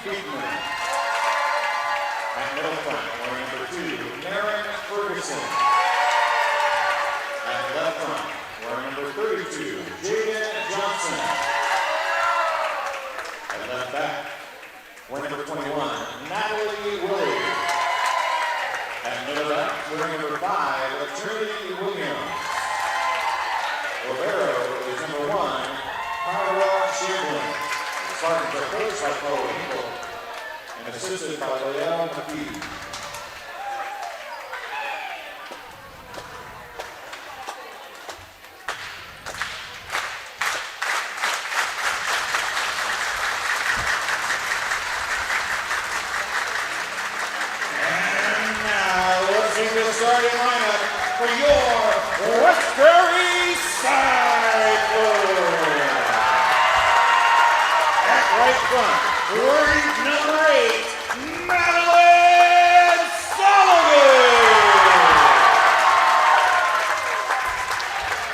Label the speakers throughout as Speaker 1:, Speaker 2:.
Speaker 1: Beekman. At middle front, wearing number 2, Maren Ferguson. At left front, wearing number 32, Jaden Johnson. At left back, wearing number 21, Natalie Willie. At middle back, wearing number 5, Trinity Williams. Rivero is number 1, Kyra Chamberlain. The Spartans are coached by Chloe Hinkle and assisted by Leal McKee. Starting lineup for your Westbury Cyclones. At right front, wearing number 8, Madeline Sullivan.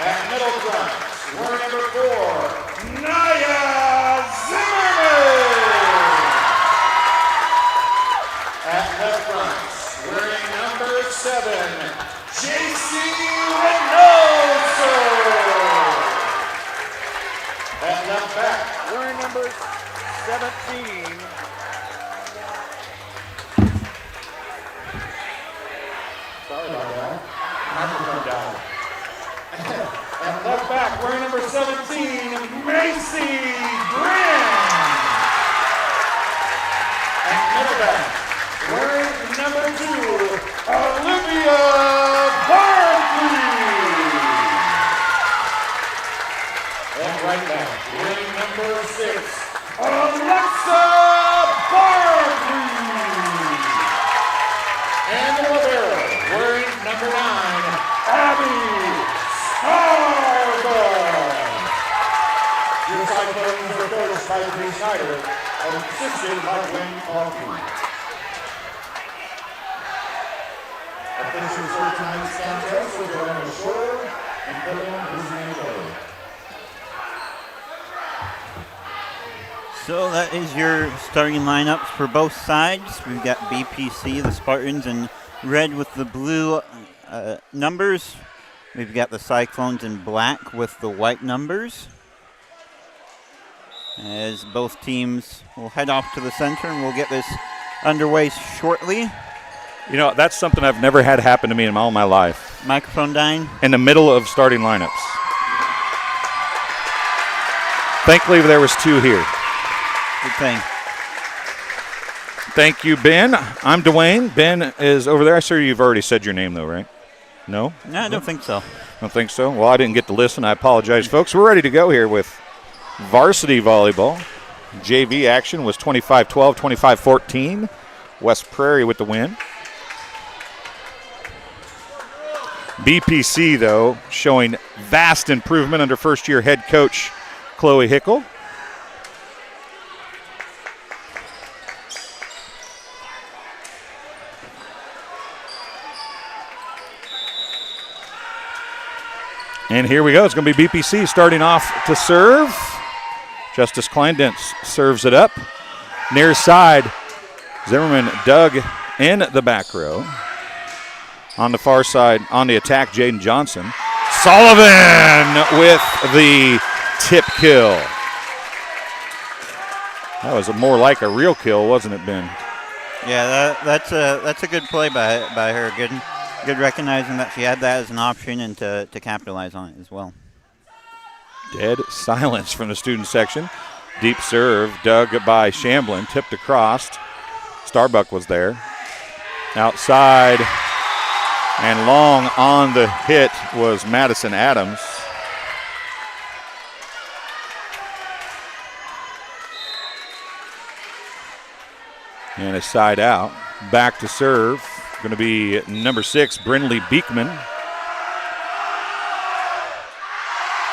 Speaker 1: At middle front, wearing number 4, Naya Zimmerman. At left front, wearing number 7, JC Reynoso. At left back, wearing number 17. Sorry about that. Microphone down. At left back, wearing number 17, Macy Graham. At middle back, wearing number 2, Olivia Barkley. And right back, wearing number 6, Alexa Barkley. And the libero, wearing number 9, Abby Starbuck. Your Cyclones are coached by Lee Snyder and assisted by Wayne Barkley. Officials for tonight's contest will go on the shore and William Bushnell.
Speaker 2: So that is your starting lineups for both sides. We've got BPC, the Spartans, in red with the blue numbers. We've got the Cyclones in black with the white numbers. As both teams will head off to the center, and we'll get this underway shortly.
Speaker 3: You know, that's something I've never had happen to me in all my life.
Speaker 2: Microphone dying?
Speaker 3: In the middle of starting lineups. Thankfully, there was 2 here.
Speaker 2: Good thing.
Speaker 3: Thank you, Ben. I'm Dwayne. Ben is over there. I'm sure you've already said your name, though, right? No?
Speaker 2: No, I don't think so.
Speaker 3: Don't think so? Well, I didn't get to listen. I apologize, folks. We're ready to go here with varsity volleyball. JV action was 25-12, 25-14. West Prairie with the win. BPC, though, showing vast improvement under first-year head coach Chloe Hickle. And here we go. It's going to be BPC starting off to serve. Justice Kleindentz serves it up. Near side, Zimmerman dug in the back row. On the far side, on the attack, Jaden Johnson. Sullivan with the tip kill. That was more like a real kill, wasn't it, Ben?
Speaker 2: Yeah, that's a good play by her. Good recognizing that she had that as an option and to capitalize on it as well.
Speaker 3: Dead silence from the student section. Deep serve dug by Shamblin, tipped across. Starbuck was there. Outside and long on the hit was Madison Adams. And a side out. Back to serve. Going to be number 6, Brindley Beekman.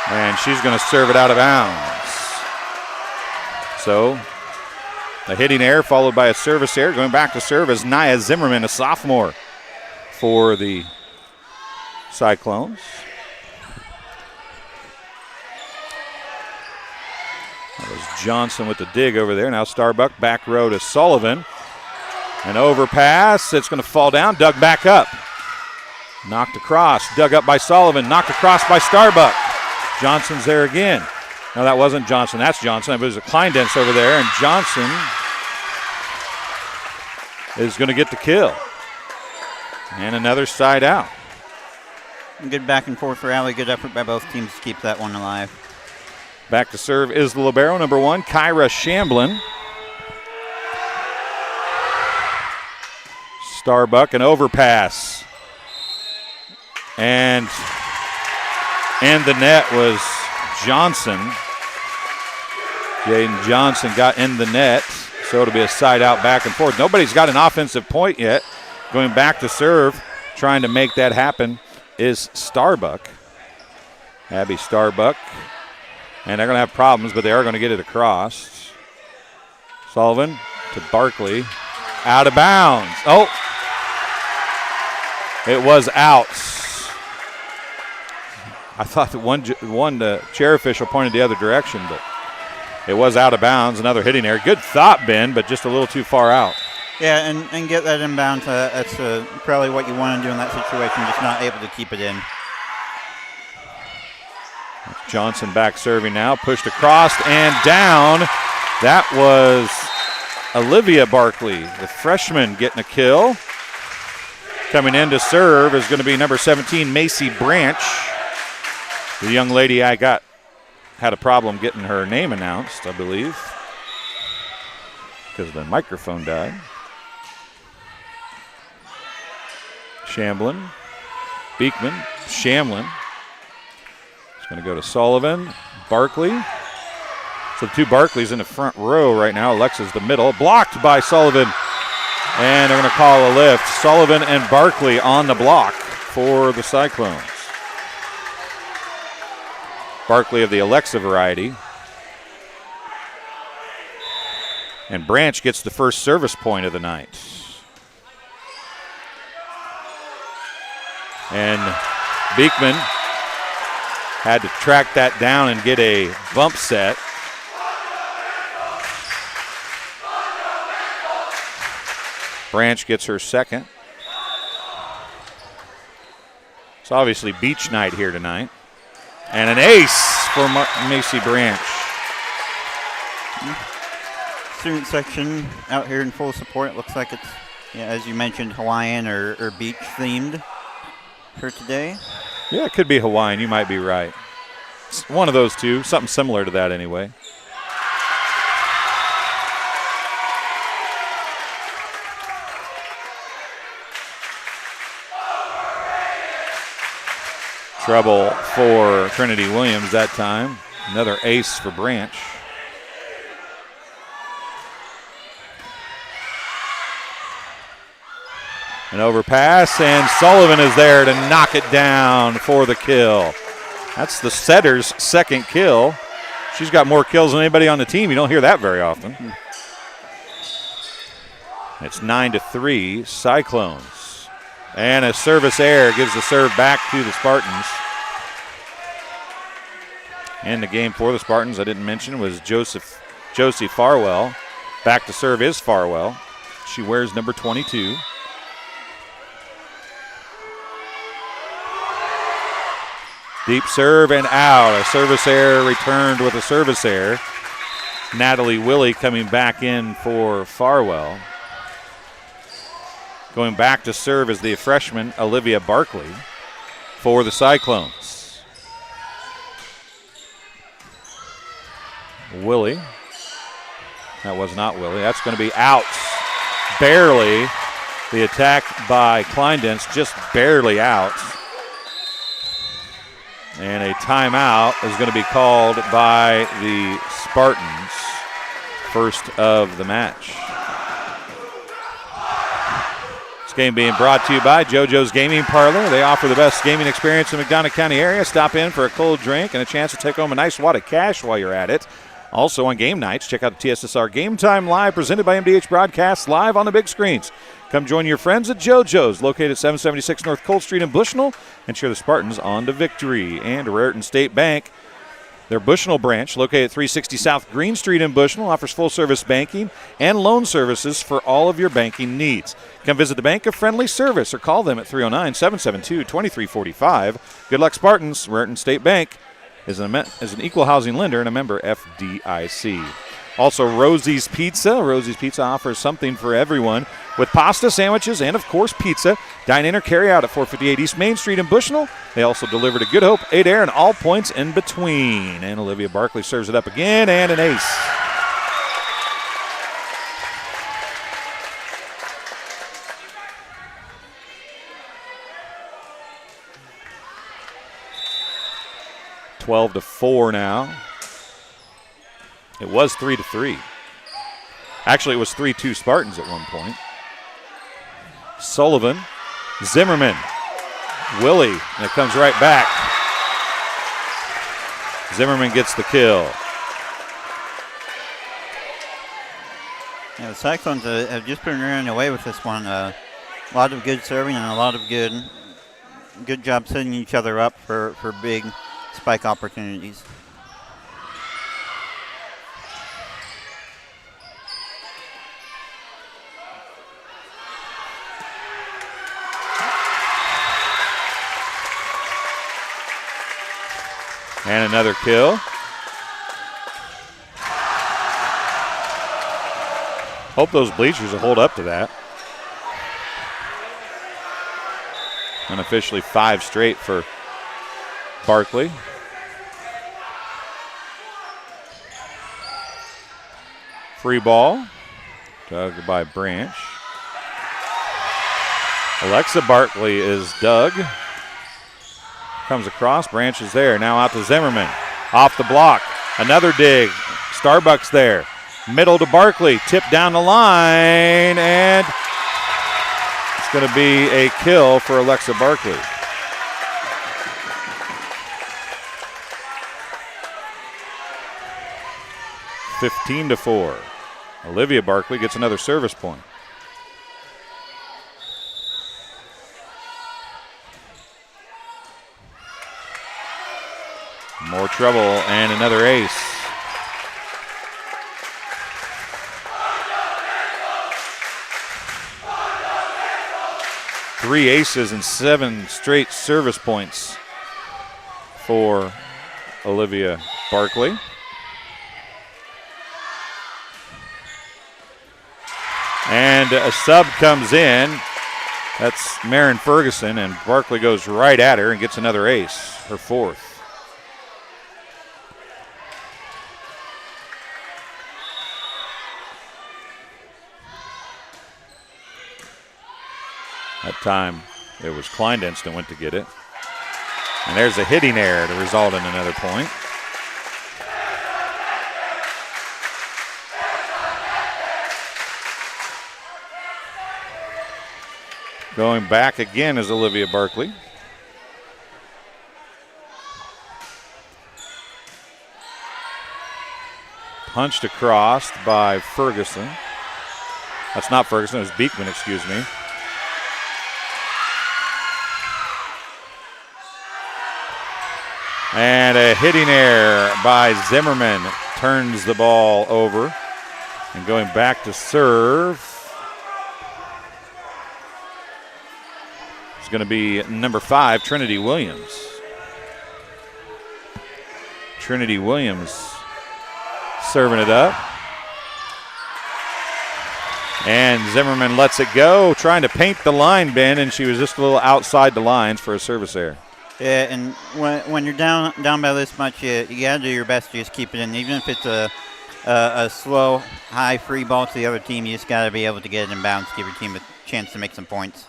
Speaker 3: And she's going to serve it out of bounds. So a hitting error followed by a service error. Going back to serve is Nia Zimmerman, a sophomore for the Cyclones. That was Johnson with the dig over there. Now Starbuck back row to Sullivan. An overpass. It's going to fall down. Dug back up. Knocked across. Dug up by Sullivan. Knocked across by Starbuck. Johnson's there again. No, that wasn't Johnson. That's Johnson. It was a Kleindense over there, and Johnson is going to get the kill. And another side out.
Speaker 2: Good back and forth rally. Good effort by both teams to keep that one alive.
Speaker 3: Back to serve is the libero, number 1, Kyra Shamblin. Starbuck, an overpass. And the net was Johnson. Jaden Johnson got in the net, so it'll be a side out back and forth. Nobody's got an offensive point yet. Going back to serve, trying to make that happen is Starbuck. Abby Starbuck. And they're going to have problems, but they are going to get it across. Sullivan to Barkley. Out of bounds. Oh, it was out. I thought that one chair official pointed the other direction, but it was out of bounds. Another hitting error. Good thought, Ben, but just a little too far out.
Speaker 2: Yeah, and get that inbound. That's probably what you want to do in that situation, just not able to keep it in.
Speaker 3: Johnson back serving now. Pushed across and down. That was Olivia Barkley, the freshman, getting a kill. Coming in to serve is going to be number 17, Macy Branch. The young lady had a problem getting her name announced, I believe, because the microphone died. Shamblin, Beekman, Shamlin. It's going to go to Sullivan, Barkley. So the two Barkleys in the front row right now. Alexa's the middle. Blocked by Sullivan. And they're going to call a lift. Sullivan and Barkley on the block for the Cyclones. Barkley of the Alexa variety. And Branch gets the first service point of the night. And Beekman had to track that down and get a bump set. Branch gets her second. It's obviously beach night here tonight. And an ace for Macy Branch.
Speaker 2: Student section out here in full support. Looks like it's, as you mentioned, Hawaiian or beach themed for today.
Speaker 3: Yeah, it could be Hawaiian. You might be right. It's one of those two. Something similar to that anyway. Trouble for Trinity Williams that time. Another ace for Branch. An overpass, and Sullivan is there to knock it down for the kill. That's the setter's second kill. She's got more kills than anybody on the team. You don't hear that very often. It's 9-3, Cyclones. And a service error gives the serve back to the Spartans. And the game for the Spartans, I didn't mention, was Josie Farwell. Back to serve is Farwell. She wears number 22. Deep serve and out. A service error returned with a service error. Natalie Willie coming back in for Farwell. Going back to serve is the freshman Olivia Barkley for the Cyclones. Willie. That was not Willie. That's going to be out. Barely. The attack by Kleindense just barely out. And a timeout is going to be called by the Spartans. First of the match. This game being brought to you by JoJo's Gaming Parlor. They offer the best gaming experience in the McDonough County area. Stop in for a cold drink and a chance to take home a nice wad of cash while you're at it. Also on game nights, check out the TSSR Game Time Live, presented by MDH Broadcasts, live on the big screens. Come join your friends at JoJo's, located at 776 North Cold Street in Bushnell, and cheer the Spartans on to victory. And Raritan State Bank, Their Bushnell branch, located at 360 South Green Street in Bushnell, offers full-service banking and loan services for all of your banking needs. Come visit the bank of friendly service or call them at 309-772-2345. Good luck, Spartans. Raritan State Bank is an equal housing lender and a member FDIC. Also, Rosie's Pizza. Rosie's Pizza offers something for everyone with pasta, sandwiches, and, of course, pizza. Dine in or carry out at 458 East Main Street in Bushnell. They also deliver to Good Hope, Adair, and all points in between. And Olivia Barkley serves it up again, and an ace. (12-4) now. It was 3-3. Actually, it was 3-2 Spartans at one point. Sullivan, Zimmerman, Willie, and it comes right back. Zimmerman gets the kill.
Speaker 2: Yeah, the Cyclones have just been running away with this one. A lot of good serving and a lot of good job setting each other up for big spike opportunities.
Speaker 3: And another kill. Hope those bleachers will hold up to that. Unofficially 5 straight for Barkley. Free ball. Dug by Branch. Alexa Barkley is dug. Comes across, Branch is there, now out to Zimmerman. Off the block, another dig. Starbucks there. Middle to Barkley, tip down the line, and it's going to be a kill for Alexa Barkley. (15-4). Olivia Barkley gets another service point. More trouble and another ace. Three aces and 7 straight service points for Olivia Barkley. And a sub comes in. That's Marin Ferguson, and Barkley goes right at her and gets another ace, her 4th. That time it was Kleindenst that went to get it. And there's a hitting error to result in another point. Going back again is Olivia Barkley. Punched across by Ferguson. That's not Ferguson, it was Beekman, excuse me. And a hitting error by Zimmerman turns the ball over. And going back to serve is going to be number 5, Trinity Williams. Trinity Williams serving it up. And Zimmerman lets it go, trying to paint the line, Ben, and she was just a little outside the lines for a service error.
Speaker 2: Yeah, and when you're down by this much, you got to do your best to just keep it in. Even if it's a slow, high free ball to the other team, you just got to be able to get it in bounds, give your team a chance to make some points.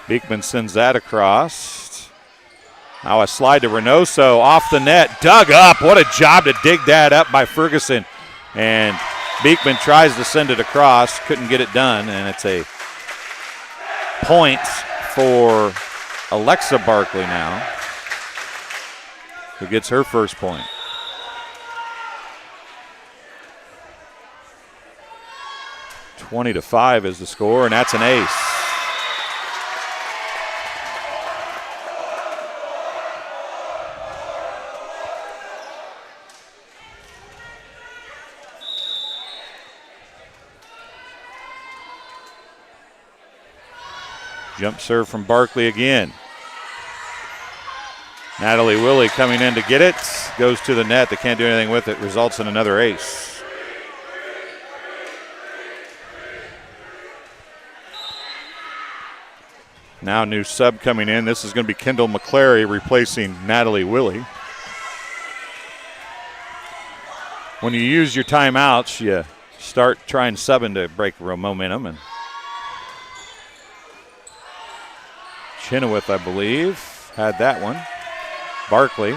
Speaker 3: Beekman sends that across. Now a slide to Reynoso off the net, dug up. What a job to dig that up by Ferguson. And Beekman tries to send it across, couldn't get it done, and it's a point for Alexa Barkley now, who gets her first point. (20-5) is the score, and that's an ace. Jump serve from Barkley again. Natalie Willie coming in to get it. Goes to the net. They can't do anything with it. Results in another ace. Now new sub coming in. This is going to be Kendall McClary replacing Natalie Willie. When you use your timeouts, you start trying subbing to break momentum. And Chenoweth, I believe, had that one. Barkley.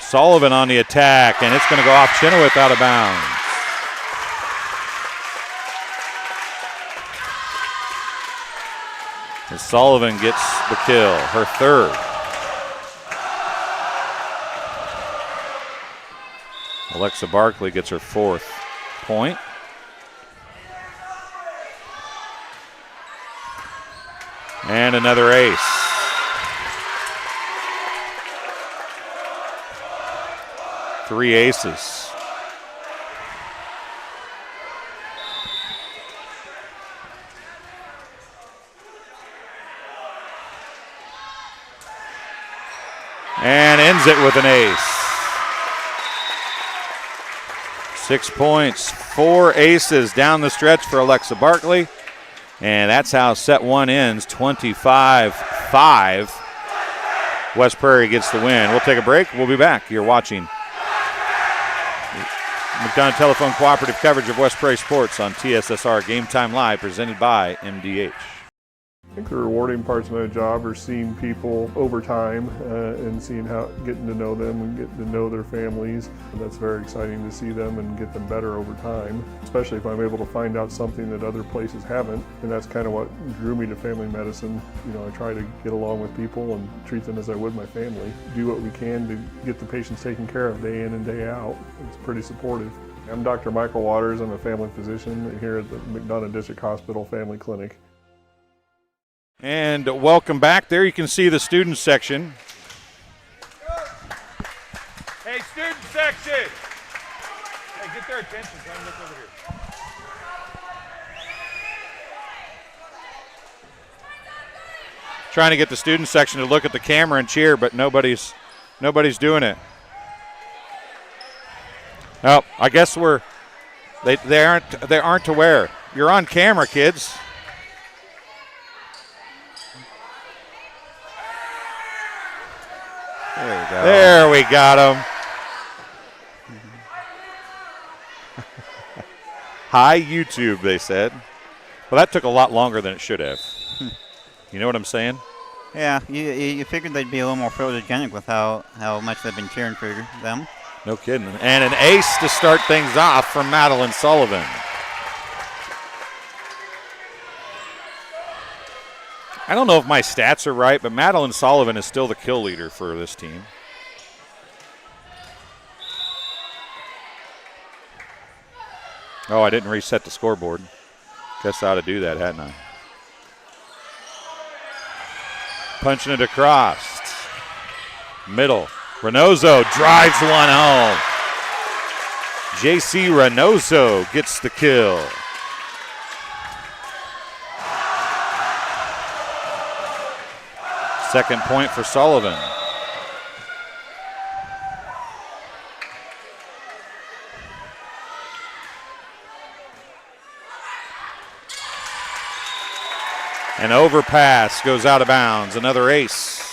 Speaker 3: Sullivan on the attack, and it's going to go off Chenoweth out of bounds. And Sullivan gets the kill, her third. Alexa Barkley gets her fourth point. And another ace. Three aces. And ends it with an ace. 6 points, 4 aces down the stretch for Alexa Barkley. And that's how set one ends, 25-5. West Prairie gets the win. We'll take a break. We'll be back. You're watching McDonough Telephone Cooperative coverage of West Prairie Sports on TSSR Game Time Live, presented by MDH.
Speaker 4: I think the rewarding parts of my job are seeing people over time and getting to know them and getting to know their families. And that's very exciting to see them and get them better over time, especially if I'm able to find out something that other places haven't. And that's kind of what drew me to family medicine. You know, I try to get along with people and treat them as I would my family. Do what we can to get the patients taken care of day in and day out. It's pretty supportive. I'm Dr. Michael Waters. I'm a family physician here at the McDonough District Hospital Family Clinic.
Speaker 3: And welcome back. There you can see the student section. Hey, student section! Hey, get their attention. Tell them to look over here. Trying to get the student section to look at the camera and cheer, but nobody's doing it. Oh, I guess they aren't aware. You're on camera, kids.
Speaker 2: There we go.
Speaker 3: There we got him. Hi, YouTube, they said. Well, that took a lot longer than it should have. You know what I'm saying?
Speaker 2: Yeah, you figured they'd be a little more photogenic with how much they've been cheering for them.
Speaker 3: No kidding. And an ace to start things off from Madeline Sullivan. I don't know if my stats are right, but Madeline Sullivan is still the kill leader for this team. Oh, I didn't reset the scoreboard. Guess I ought to do that, hadn't I? Punching it across. Middle. Reynoso drives one home. J.C. Reynoso gets the kill. Second point for Sullivan. An overpass goes out of bounds. Another ace.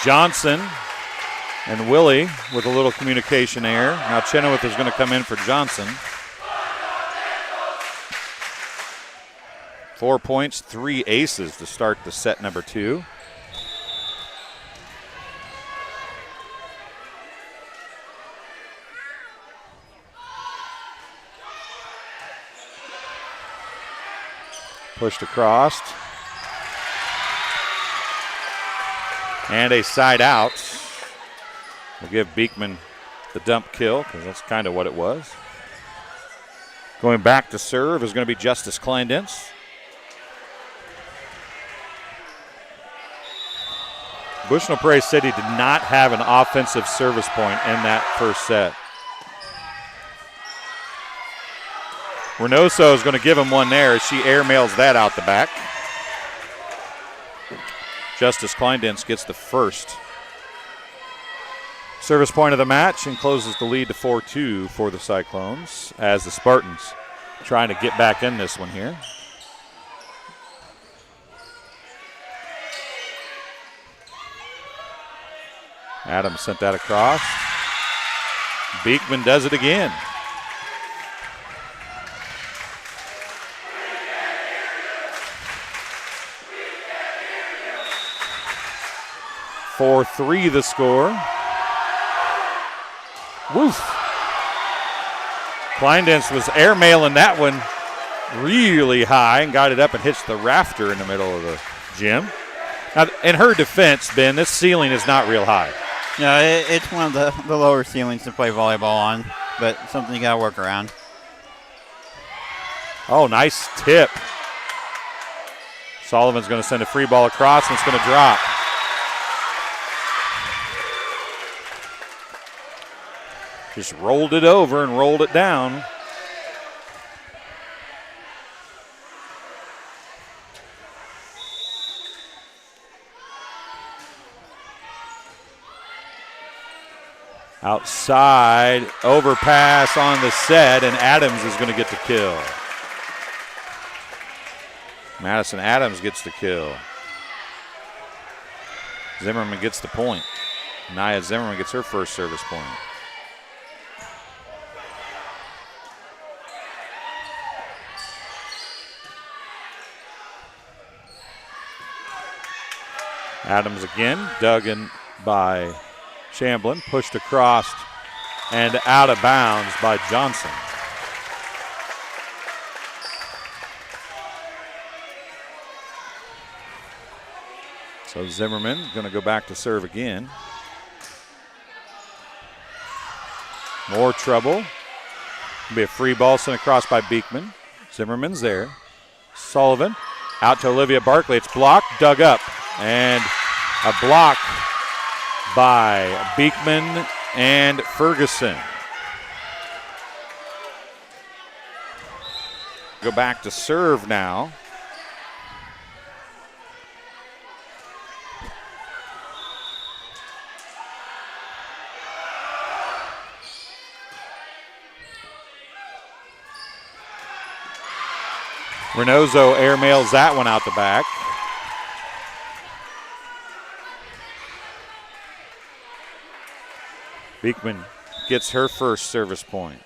Speaker 3: Johnson and Willie with a little communication error. Now Chenoweth is going to come in for Johnson. 4 points, 3 aces to start the set number 2. Pushed across. And a side out. We'll give Beekman the dump kill because that's kind of what it was. Going back to serve is going to be Justice Kleindens. Bushnell-Prairie City did not have an offensive service point in that first set. Reynoso is going to give him one there as she airmails that out the back. Justice Kleindens gets the first service point of the match and closes the lead to 4-2 for the Cyclones as the Spartans trying to get back in this one here. Adams sent that across. Beekman does it again. For 3 the score. Woof. Kleindens was airmailing that one really high and got it up and hits the rafter in the middle of the gym. Now, in her defense, Ben, this ceiling is not real high.
Speaker 2: No, it's one of the lower ceilings to play volleyball on, but something you got to work around.
Speaker 3: Oh, nice tip. Sullivan's going to send a free ball across, and it's going to drop. Just rolled it over and rolled it down. Outside, overpass on the set, and Adams is going to get the kill. Madison Adams gets the kill. Zimmerman gets the point. Nia Zimmerman gets her first service point. Adams again, dug in by Shamblin, pushed across and out of bounds by Johnson. So Zimmerman going to go back to serve again. More trouble. Be a free ball sent across by Beekman. Zimmerman's there. Sullivan out to Olivia Barkley. It's blocked, dug up, and a block by Beekman and Ferguson. Go back to serve now. Reynoso airmails that one out the back. Beekman gets her first service point.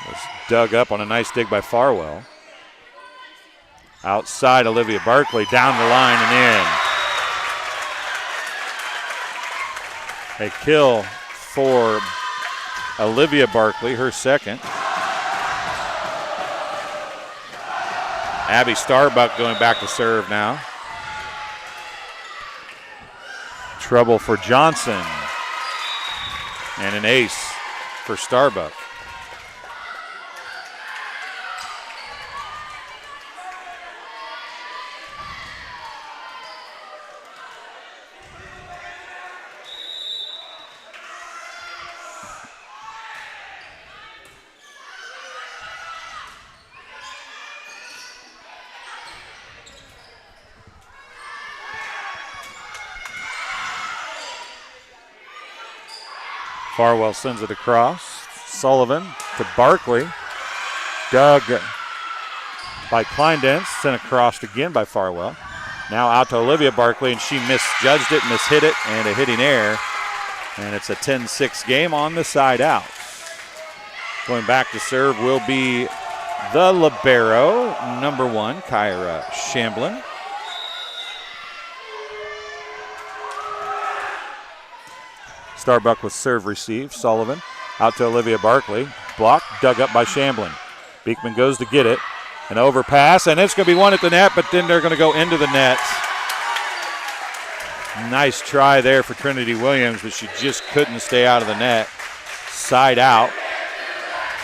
Speaker 3: Was dug up on a nice dig by Farwell. Outside, Olivia Barkley down the line and in. A kill for Olivia Barkley, her second. Abby Starbuck going back to serve now. Trouble for Johnson. And an ace for Starbuck. Farwell sends it across. Sullivan to Barkley. Dug by Kleindens. Sent across again by Farwell. Now out to Olivia Barkley, and she misjudged it, mishit it, and a hitting error. And it's a 10-6 game on the side out. Going back to serve will be the libero, number 1, Kyra Shamblin. Starbuck with serve receive. Sullivan out to Olivia Barkley. Block, dug up by Shamblin. Beekman goes to get it. An overpass, and it's going to be one at the net, but then they're going to go into the net. Nice try there for Trinity Williams, but she just couldn't stay out of the net. Side out.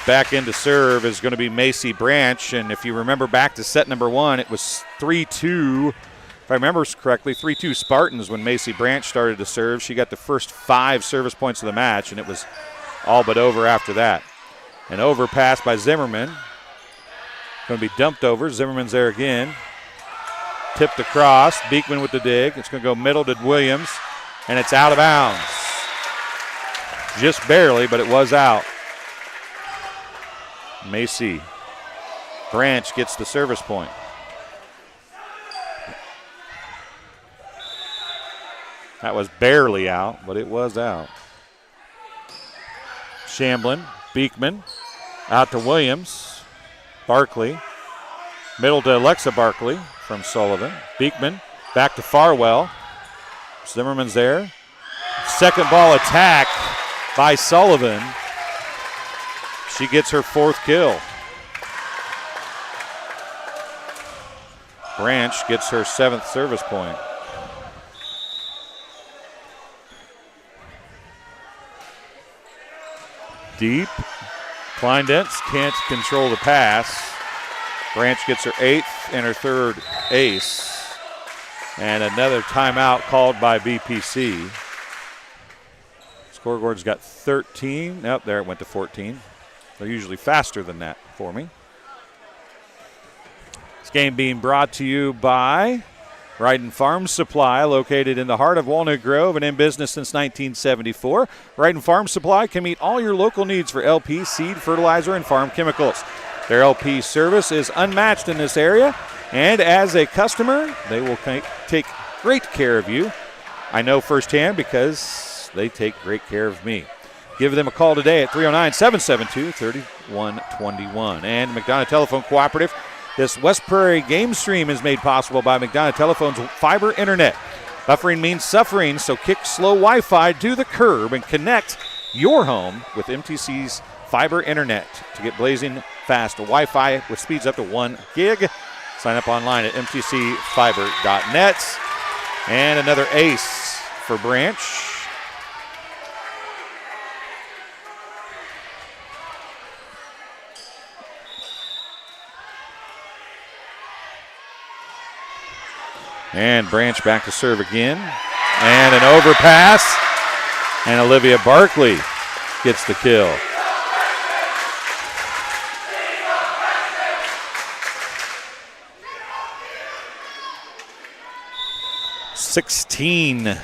Speaker 3: Back in to serve is going to be Macy Branch, and if you remember back to set number 1, it was 3-2. If I remember correctly, 3-2 Spartans when Macy Branch started to serve. She got the first 5 service points of the match, and it was all but over after that. An overpass by Zimmerman. Going to be dumped over. Zimmerman's there again. Tipped across. Beekman with the dig. It's going to go middle to Williams, and it's out of bounds. Just barely, but it was out. Macy Branch gets the service point. That was barely out, but it was out. Shamblin, Beekman, out to Williams. Barkley, middle to Alexa Barkley from Sullivan. Beekman back to Farwell. Zimmerman's there. Second ball attack by Sullivan. She gets her 4th kill. Branch gets her 7th service point. Deep. Kleindense can't control the pass. Branch gets her 8th and her 3rd ace. And another timeout called by BPC. Scoreboard's got 13. Nope, there it went to 14. They're usually faster than that for me. This game being brought to you by Ryden Farm Supply, located in the heart of Walnut Grove and in business since 1974. Ryden Farm Supply can meet all your local needs for LP, seed, fertilizer, and farm chemicals. Their LP service is unmatched in this area, and as a customer, they will take great care of you. I know firsthand because they take great care of me. Give them a call today at 309-772-3121. And McDonough Telephone Cooperative. This West Prairie game stream is made possible by McDonough Telephone's fiber internet. Buffering means suffering, so kick slow Wi-Fi to the curb and connect your home with MTC's fiber internet to get blazing fast Wi-Fi with speeds up to 1 gig. Sign up online at mtcfiber.net. And another ace for Branch. And Branch back to serve again. And an overpass. And Olivia Barkley gets the kill. $16-0.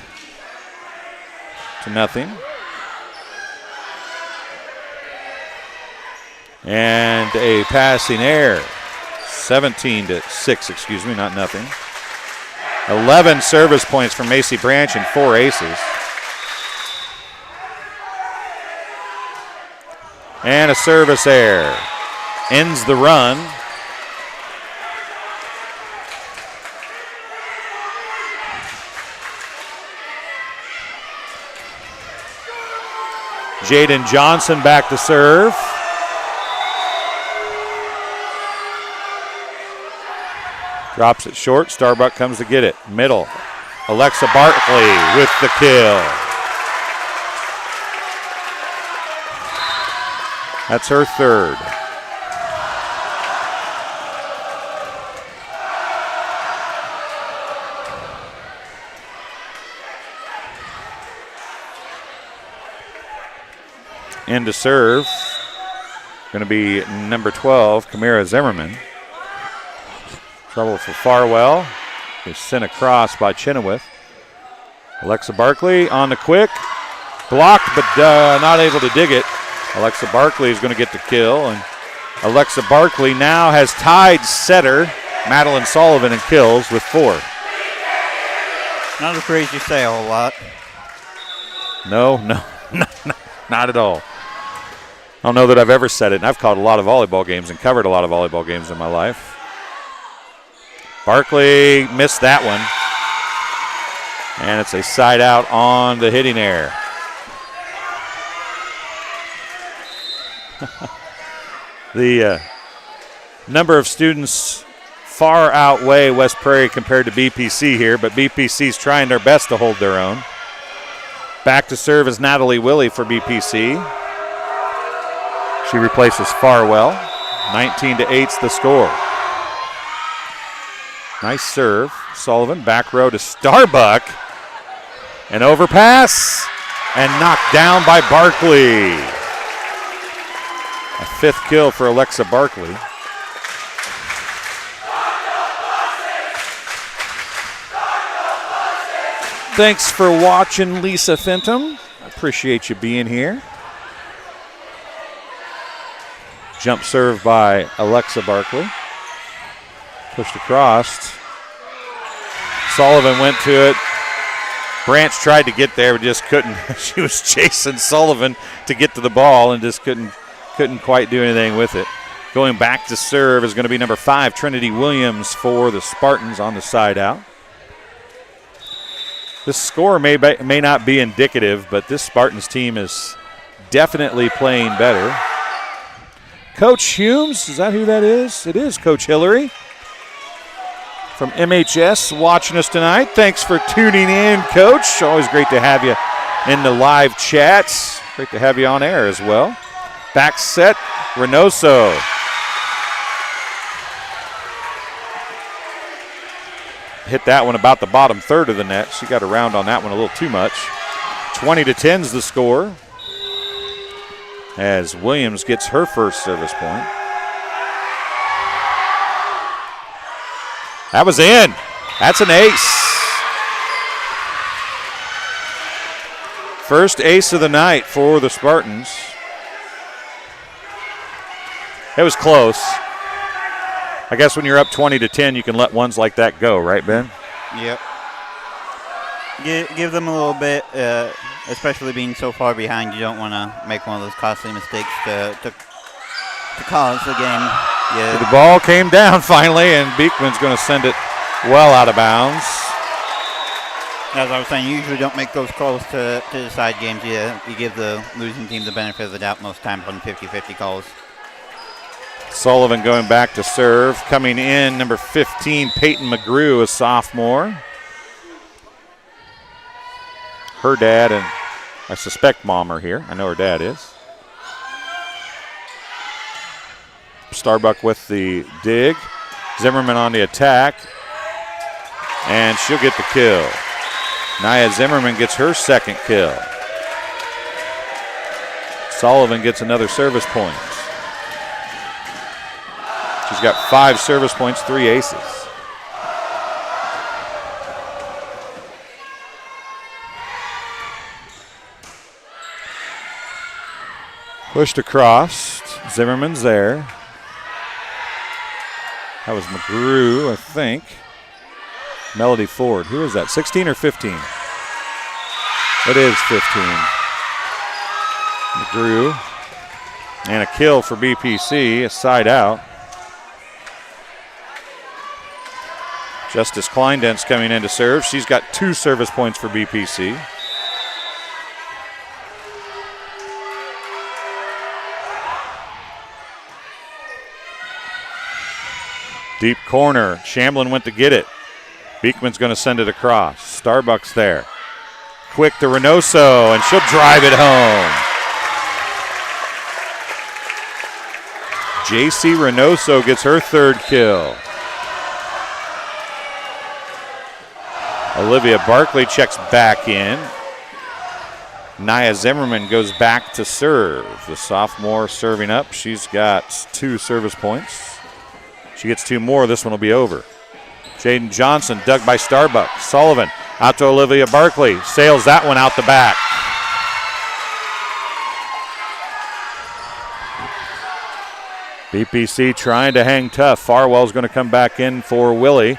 Speaker 3: And a passing error. 17-6, excuse me, not nothing. 11 service points from Macy Branch and 4 aces. And a service error. Ends the run. Jaden Johnson back to serve. Drops it short. Starbuck comes to get it. Middle. Alexa Barkley with the kill. That's her 3rd. In to serve. Going to be number 12, Kamara Zimmerman. Trouble for Farwell. Is sent across by Chenoweth. Alexa Barkley on the quick. Blocked, but not able to dig it. Alexa Barkley is going to get the kill. And Alexa Barkley now has tied setter Madeline Sullivan in kills with 4.
Speaker 2: Not afraid you say a whole lot.
Speaker 3: No, not at all. I don't know that I've ever said it, and I've called a lot of volleyball games and covered a lot of volleyball games in my life. Barkley missed that one. And it's a side out on the hitting error. The number of students far outweigh West Prairie compared to BPC here, but BPC's trying their best to hold their own. Back to serve is Natalie Willie for BPC. She replaces Farwell. 19-8's the score. Nice serve. Sullivan back row to Starbuck. An overpass and knocked down by Barkley. A 5th kill for Alexa Barkley. Thanks for watching, Lisa Fenton. I appreciate you being here. Jump serve by Alexa Barkley. Pushed across. Sullivan went to it. Branch tried to get there, but just couldn't. She was chasing Sullivan to get to the ball and just couldn't quite do anything with it. Going back to serve is going to be number 5, Trinity Williams for the Spartans on the side out. This score may not be indicative, but this Spartans team is definitely playing better. Coach Humes, is that who that is? It is Coach Hillary from MHS watching us tonight. Thanks for tuning in, Coach. Always great to have you in the live chats. Great to have you on air as well. Back set, Reynoso. Hit that one about the bottom third of the net. She got around on that one a little too much. 20-10's the score as Williams gets her first service point. That was in. That's an ace. First ace of the night for the Spartans. It was close. I guess when you're up 20-10, you can let ones like that go, right, Ben?
Speaker 2: Yep. Give them a little bit, especially being so far behind. You don't want to make one of those costly mistakes to cause the game. Yeah.
Speaker 3: The ball came down finally, and Beekman's going to send it well out of bounds.
Speaker 2: As I was saying, you usually don't make those calls to decide games. You give the losing team the benefit of the doubt most times on 50-50 calls.
Speaker 3: Sullivan going back to serve. Coming in, number 15, Peyton McGrew, a sophomore. Her dad and I suspect mom are here. I know her dad is. Starbuck with the dig. Zimmerman on the attack. And she'll get the kill. Nia Zimmerman gets her second kill. Sullivan gets another service point. She's got 5 service points, 3 aces. Pushed across. Zimmerman's there. That was McGrew, I think. Melody Ford. Who is that? 16 or 15? It is 15. McGrew. And a kill for BPC, a side out. Justice Kleindent's coming in to serve. She's got 2 service points for BPC. Deep corner. Shamblin went to get it. Beekman's going to send it across. Starbuck's there. Quick to Reynoso, and she'll drive it home. JC Reynoso gets her 3rd kill. Olivia Barkley checks back in. Nia Zimmerman goes back to serve. The sophomore serving up. She's got 2 service points. She gets 2 more. This one will be over. Jaden Johnson dug by Starbuck. Sullivan out to Olivia Barkley. Sails that one out the back. BPC trying to hang tough. Farwell's going to come back in for Willie.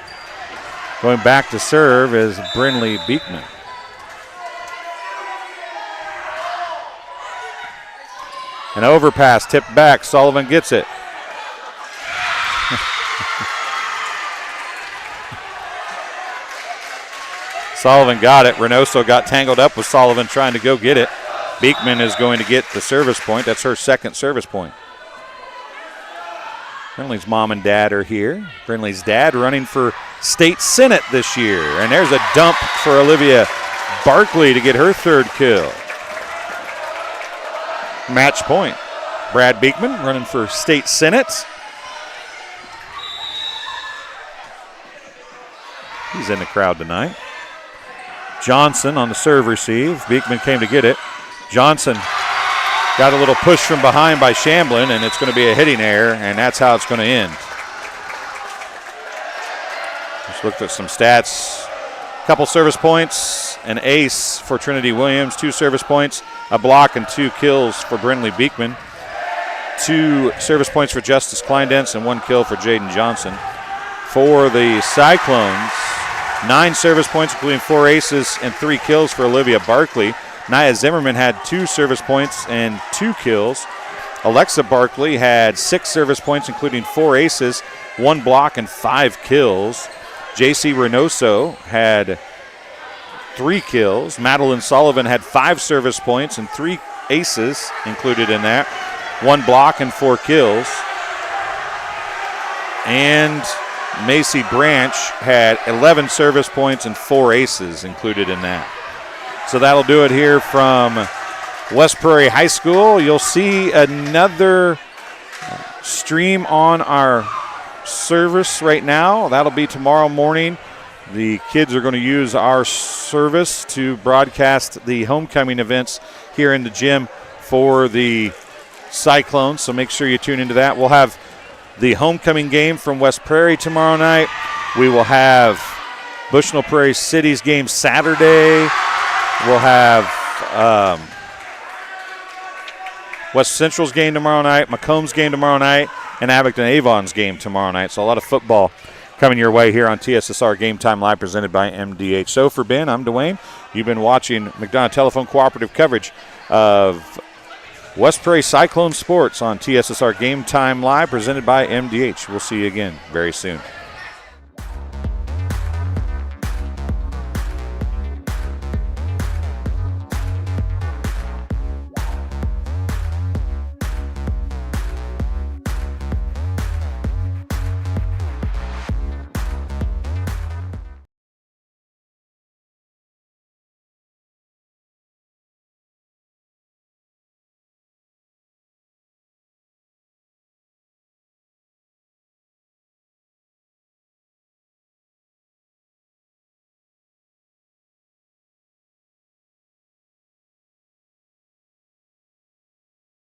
Speaker 3: Going back to serve is Brinley Beekman. An overpass tipped back. Sullivan gets it. Sullivan got it. Reynoso got tangled up with Sullivan trying to go get it. Beekman is going to get the service point. That's her 2nd service point. Brinley's mom and dad are here. Brinley's dad running for state senate this year. And there's a dump for Olivia Barkley to get her 3rd kill. Match point. Brad Beekman running for state senate. He's in the crowd tonight. Johnson on the serve receive. Beekman came to get it. Johnson got a little push from behind by Shamblin, and it's going to be a hitting error, and that's how it's going to end. Just looked at some stats. Couple service points, an ace for Trinity Williams, 2 service points, a block and 2 kills for Brinley Beekman, 2 service points for Justice Kleindentz, and 1 kill for Jaden Johnson. For the Cyclones, 9 service points, including 4 aces and 3 kills for Olivia Barkley. Nia Zimmerman had 2 service points and 2 kills. Alexa Barkley had 6 service points, including 4 aces, 1 block, and 5 kills. J.C. Reynoso had 3 kills. Madeline Sullivan had 5 service points and 3 aces included in that, 1 block and 4 kills. And Macy Branch had 11 service points and 4 aces included in that. So that'll do it here from West Prairie High School. You'll see another stream on our service right now. That'll be tomorrow morning. The kids are going to use our service to broadcast the homecoming events here in the gym for the Cyclones, so make sure you tune into that. We'll have the homecoming game from West Prairie tomorrow night. We will have Bushnell-Prairie City's game Saturday. We'll have West Central's game tomorrow night, Macomb's game tomorrow night, and Abington Avon's game tomorrow night. So a lot of football coming your way here on TSSR Game Time Live presented by MDH. So for Ben, I'm Dwayne. You've been watching McDonough Telephone Cooperative coverage of West Prairie Cyclone Sports on TSSR Game Time Live presented by MDH. We'll see you again very soon.